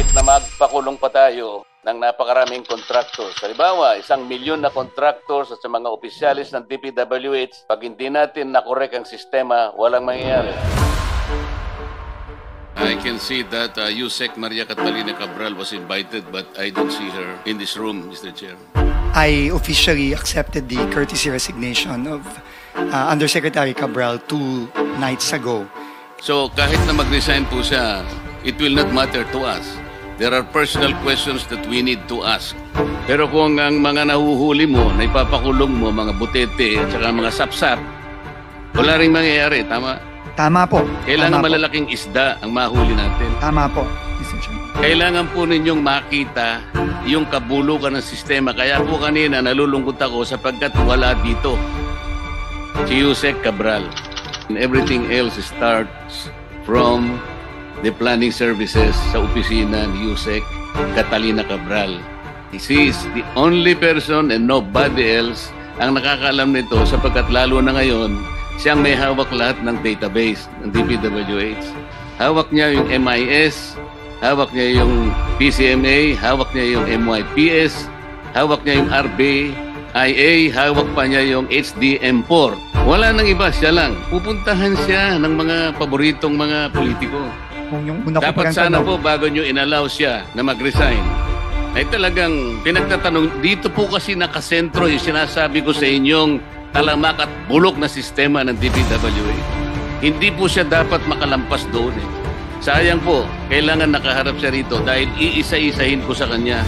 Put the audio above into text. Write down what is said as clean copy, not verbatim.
kahit na magpakulong pa tayo ng napakaraming contractors. Halimbawa, 1,000,000 na contractors at sa mga opisyalis ng DPWH, pag hindi natin nakorek ang sistema, walang mangyayari. I can see that Yusek Maria Catalina Cabral was invited, but I don't see her in this room, Mr. Chair. I officially accepted the courtesy resignation of Undersecretary Cabral 2 nights ago. So kahit na mag-resign po siya, it will not matter to us. There are personal questions that we need to ask. Pero kung ang mga nahuhuli mo, na ipapakulong mo, mga butete at saka mga sapsap, wala rin mangyayari, tama? Tama po. Kailangan Tama malalaking isda ang mahuli natin. Tama po, Mr. Chairman. Kailangan po ninyong makita yung kabulukan ng sistema. Kaya po kanina nalulungkot ako sapagkat wala dito si Yusek Cabral. And everything else starts from the planning services sa opisina ni Yusek Catalina Cabral. She is the only person and nobody else ang nakakaalam nito sapagkat lalo na ngayon siyang may hawak lahat ng database ng DPWH. Hawak niya yung MIS, hawak niya yung PCMA, hawak niya yung MYPS, hawak niya yung RBIA, hawak pa niya yung HDM4. Wala nang iba, siya lang. Pupuntahan siya ng mga paboritong mga politiko. Kung yung una ko Dapat sana po bago nyo inallow siya na mag-resign, ay talagang pinagtatanong, dito po kasi nakasentro yung sinasabi ko sa inyong talamak at bulok na sistema ng DPWH. Hindi po siya dapat makalampas doon. Sayang po, kailangan nakaharap siya rito dahil iisa-isahin ko sa kanya